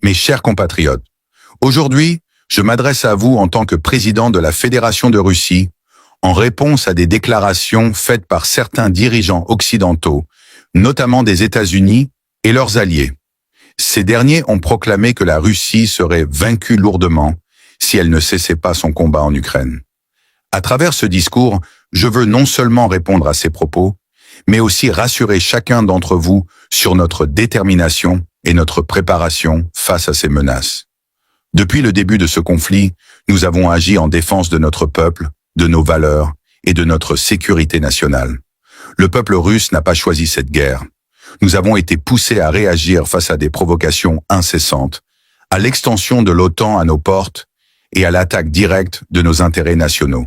Mes chers compatriotes, aujourd'hui, je m'adresse à vous en tant que président de la Fédération de Russie, en réponse à des déclarations faites par certains dirigeants occidentaux, notamment des États-Unis et leurs alliés. Ces derniers ont proclamé que la Russie serait vaincue lourdement si elle ne cessait pas son combat en Ukraine. À travers ce discours, je veux non seulement répondre à ces propos, mais aussi rassurer chacun d'entre vous sur notre détermination et notre préparation face à ces menaces. Depuis le début de ce conflit, nous avons agi en défense de notre peuple, de nos valeurs et de notre sécurité nationale. Le peuple russe n'a pas choisi cette guerre. Nous avons été poussés à réagir face à des provocations incessantes, à l'extension de l'OTAN à nos portes et à l'attaque directe de nos intérêts nationaux.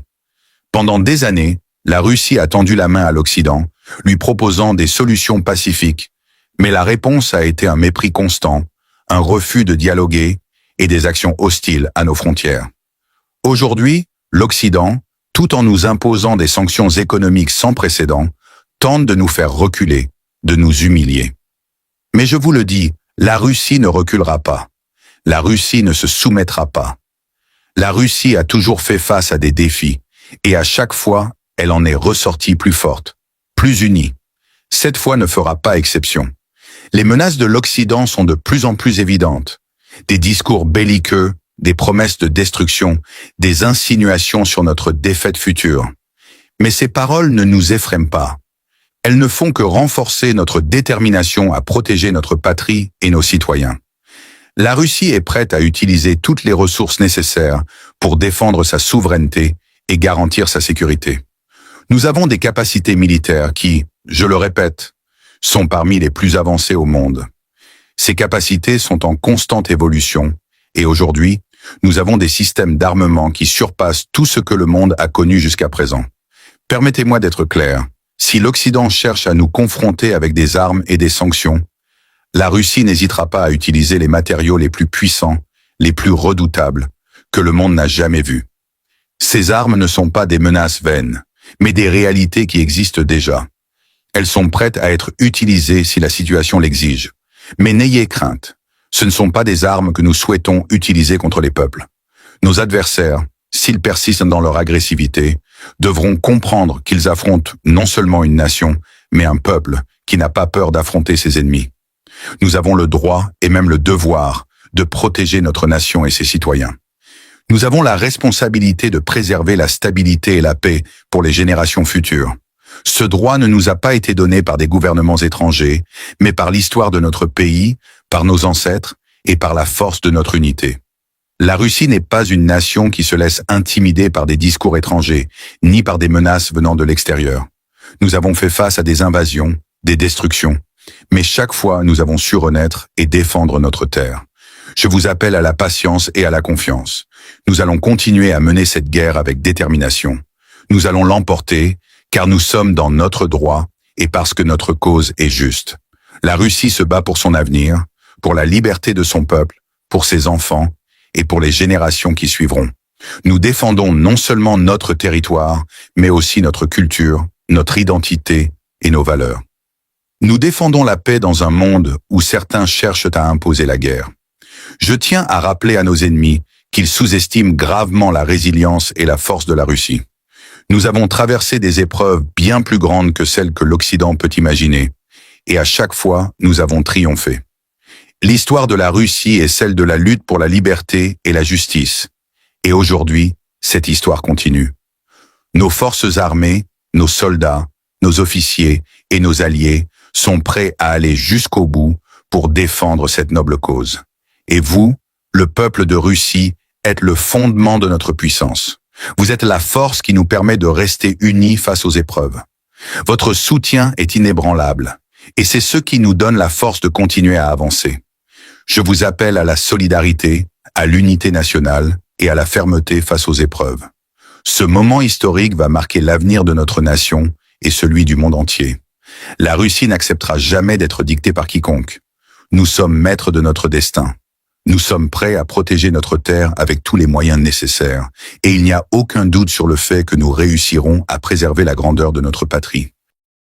Pendant des années, la Russie a tendu la main à l'Occident, lui proposant des solutions pacifiques, mais la réponse a été un mépris constant, un refus de dialoguer et des actions hostiles à nos frontières. Aujourd'hui, l'Occident, tout en nous imposant des sanctions économiques sans précédent, tente de nous faire reculer, de nous humilier. Mais je vous le dis, la Russie ne reculera pas. La Russie ne se soumettra pas. La Russie a toujours fait face à des défis, et à chaque fois, elle en est ressortie plus forte, plus unie. Cette fois ne fera pas exception. Les menaces de l'Occident sont de plus en plus évidentes. Des discours belliqueux, des promesses de destruction, des insinuations sur notre défaite future. Mais ces paroles ne nous effraient pas. Elles ne font que renforcer notre détermination à protéger notre patrie et nos citoyens. La Russie est prête à utiliser toutes les ressources nécessaires pour défendre sa souveraineté et garantir sa sécurité. Nous avons des capacités militaires qui, je le répète, sont parmi les plus avancées au monde. Ces capacités sont en constante évolution et aujourd'hui, nous avons des systèmes d'armement qui surpassent tout ce que le monde a connu jusqu'à présent. Permettez-moi d'être clair, si l'Occident cherche à nous confronter avec des armes et des sanctions, la Russie n'hésitera pas à utiliser les matériaux les plus puissants, les plus redoutables, que le monde n'a jamais vus. Ces armes ne sont pas des menaces vaines, mais des réalités qui existent déjà. Elles sont prêtes à être utilisées si la situation l'exige. Mais n'ayez crainte, ce ne sont pas des armes que nous souhaitons utiliser contre les peuples. Nos adversaires, s'ils persistent dans leur agressivité, devront comprendre qu'ils affrontent non seulement une nation, mais un peuple qui n'a pas peur d'affronter ses ennemis. Nous avons le droit et même le devoir de protéger notre nation et ses citoyens. Nous avons la responsabilité de préserver la stabilité et la paix pour les générations futures. Ce droit ne nous a pas été donné par des gouvernements étrangers, mais par l'histoire de notre pays, par nos ancêtres et par la force de notre unité. La Russie n'est pas une nation qui se laisse intimider par des discours étrangers, ni par des menaces venant de l'extérieur. Nous avons fait face à des invasions, des destructions, mais chaque fois nous avons su renaître et défendre notre terre. Je vous appelle à la patience et à la confiance. Nous allons continuer à mener cette guerre avec détermination. Nous allons l'emporter, car nous sommes dans notre droit et parce que notre cause est juste. La Russie se bat pour son avenir, pour la liberté de son peuple, pour ses enfants et pour les générations qui suivront. Nous défendons non seulement notre territoire, mais aussi notre culture, notre identité et nos valeurs. Nous défendons la paix dans un monde où certains cherchent à imposer la guerre. Je tiens à rappeler à nos ennemis qu'ils sous-estiment gravement la résilience et la force de la Russie. Nous avons traversé des épreuves bien plus grandes que celles que l'Occident peut imaginer, et à chaque fois, nous avons triomphé. L'histoire de la Russie est celle de la lutte pour la liberté et la justice, et aujourd'hui, cette histoire continue. Nos forces armées, nos soldats, nos officiers et nos alliés sont prêts à aller jusqu'au bout pour défendre cette noble cause. Et vous, le peuple de Russie, êtes le fondement de notre puissance. Vous êtes la force qui nous permet de rester unis face aux épreuves. Votre soutien est inébranlable, et c'est ce qui nous donne la force de continuer à avancer. Je vous appelle à la solidarité, à l'unité nationale et à la fermeté face aux épreuves. Ce moment historique va marquer l'avenir de notre nation et celui du monde entier. La Russie n'acceptera jamais d'être dictée par quiconque. Nous sommes maîtres de notre destin. Nous sommes prêts à protéger notre terre avec tous les moyens nécessaires, et il n'y a aucun doute sur le fait que nous réussirons à préserver la grandeur de notre patrie.